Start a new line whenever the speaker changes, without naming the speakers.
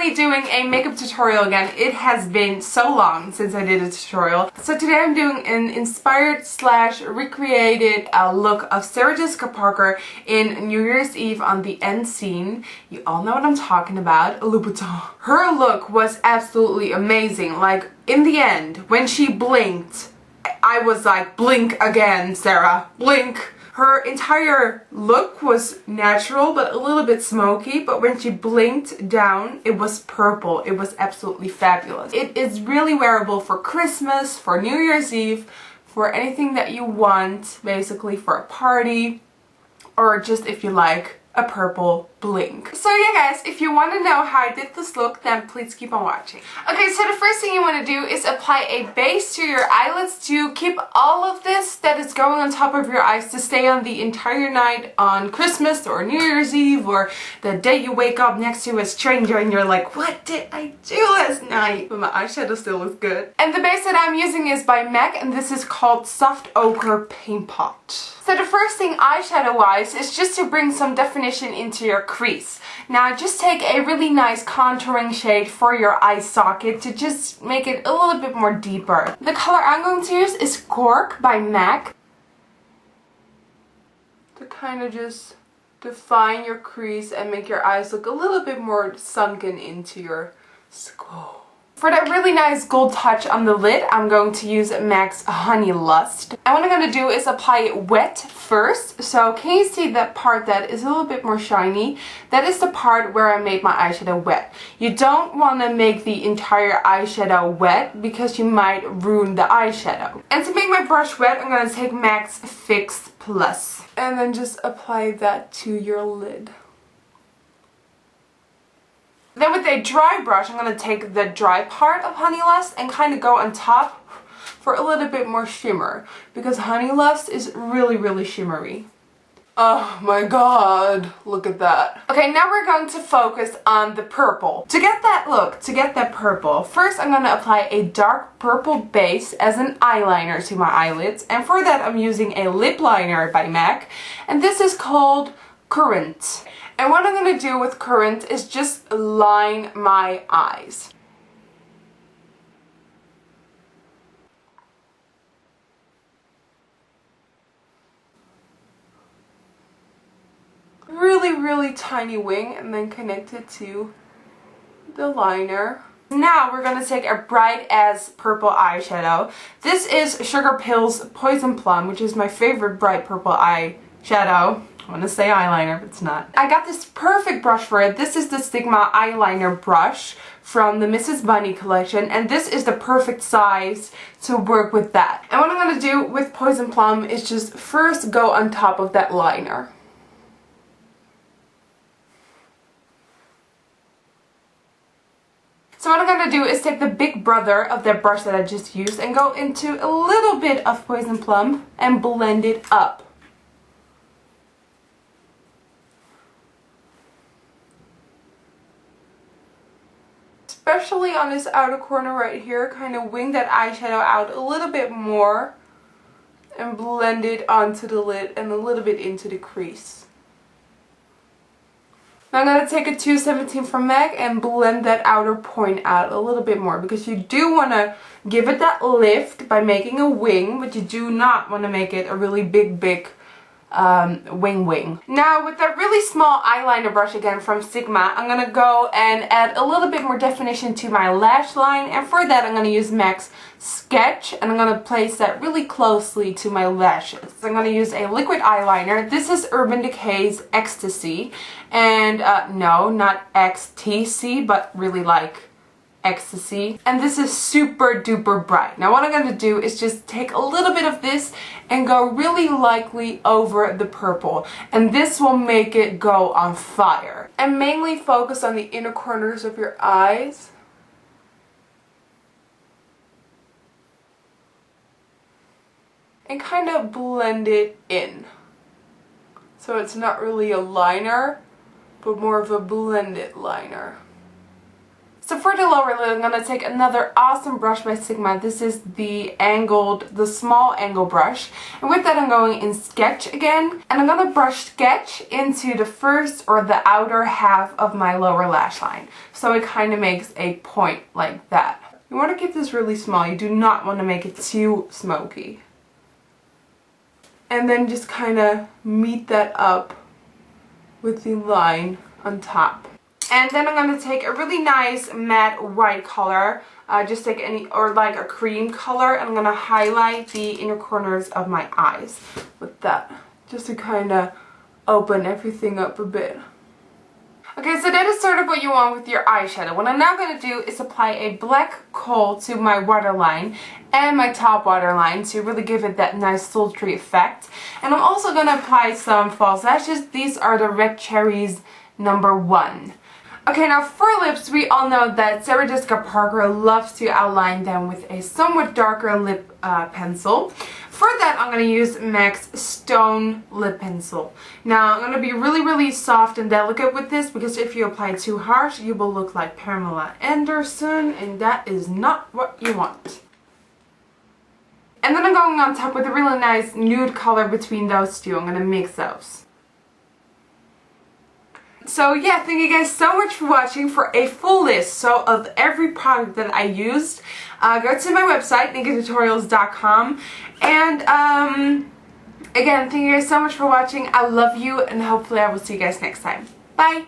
finally doing a makeup tutorial again. It has been so long since I did a tutorial. So today I'm doing an inspired / recreated look of Sarah Jessica Parker in New Year's Eve on the end scene. You all know what I'm talking about, Louboutin. Her look was absolutely amazing. Like, in the end, when she blinked, I was like, blink again, Sarah, blink. Her entire look was natural but a little bit smoky, but when she blinked down, it was purple. It was absolutely fabulous. It is really wearable for Christmas, for New Year's Eve, for anything that you want, basically for a party, or just if you like a purple blink. So yeah guys, if you want to know how I did this look, then please keep on watching. Okay, so the first thing you want to do is apply a base to your eyelids to keep all of this that is going on top of your eyes to stay on the entire night on Christmas or New Year's Eve, or the day you wake up next to a stranger and you're like, what did I do last night? But my eyeshadow still looks good. And the base that I'm using is by MAC, and this is called Soft Ochre Paint Pot. So the first thing eyeshadow wise is just to bring some definition into your crease. Now just take a really nice contouring shade for your eye socket to just make it a little bit more deeper. The color I'm going to use is Cork by MAC. To kind of just define your crease and make your eyes look a little bit more sunken into your skull. For that really nice gold touch on the lid, I'm going to use MAC's Honey Lust. And what I'm going to do is apply it wet first. So can you see that part that is a little bit more shiny? That is the part where I made my eyeshadow wet. You don't want to make the entire eyeshadow wet because you might ruin the eyeshadow. And to make my brush wet, I'm going to take MAC's Fix Plus. And then just apply that to your lid. Then with a dry brush, I'm going to take the dry part of Honey Lust and kind of go on top for a little bit more shimmer, because Honey Lust is really shimmery. Oh my god, look at that. Okay, now we're going to focus on the purple. To get that look, to get that purple, first I'm going to apply a dark purple base as an eyeliner to my eyelids, and for that I'm using a lip liner by MAC, and this is called Current. And what I'm going to do with Current is just line my eyes. Really tiny wing, and then connect it to the liner. Now we're going to take a bright as purple eyeshadow. This is Sugar Pill's Poison Plum, which is my favorite bright purple eyeshadow. I want to say eyeliner, but it's not. I got this perfect brush for it. This is the Stigma eyeliner brush from the Mrs. Bunny collection, and this is the perfect size to work with that. And what I'm going to do with Poison Plum is just first go on top of that liner. So what I'm going to do is take the big brother of that brush that I just used and go into a little bit of Poison Plum and blend it up. Especially on this outer corner right here, kind of wing that eyeshadow out a little bit more and blend it onto the lid and a little bit into the crease. Now I'm going to take a 217 from MAC and blend that outer point out a little bit more, because you do want to give it that lift by making a wing, but you do not want to make it a really big wing. Now with that really small eyeliner brush again from Sigma, I'm going to go and add a little bit more definition to my lash line, and for that I'm going to use MAC's Sketch, and I'm going to place that really closely to my lashes. So I'm going to use a liquid eyeliner. This is Urban Decay's Ecstasy, and no, not XTC, but really like Ecstasy, and this is super duper bright. Now what I'm going to do is just take a little bit of this and go really lightly over the purple, and this will make it go on fire. And mainly focus on the inner corners of your eyes. And kind of blend it in. So it's not really a liner, but more of a blended liner. So for the lower lid, I'm going to take another awesome brush by Sigma. This is the small angle brush. And with that, I'm going in Sketch again. And I'm going to brush Sketch into the first or the outer half of my lower lash line. So it kind of makes a point like that. You want to keep this really small. You do not want to make it too smoky. And then just kind of meet that up with the line on top. And then I'm going to take a really nice matte white color, just take like a cream color, and I'm going to highlight the inner corners of my eyes with that, just to kind of open everything up a bit. Okay, so that is sort of what you want with your eyeshadow. What I'm now going to do is apply a black kohl to my waterline and my top waterline to really give it that nice sultry effect. And I'm also going to apply some false lashes. These are the Red Cherries #1. Okay, now for lips, we all know that Sarah Jessica Parker loves to outline them with a somewhat darker lip pencil. For that, I'm going to use MAC's Stone Lip Pencil. Now, I'm going to be really soft and delicate with this, because if you apply too harsh, you will look like Pamela Anderson, and that is not what you want. And then I'm going on top with a really nice nude color between those two. I'm going to mix those. So yeah, thank you guys so much for watching. For a full list of every product that I used, go to my website, NikkieTutorials.com. And again, thank you guys so much for watching. I love you, and hopefully I will see you guys next time. Bye!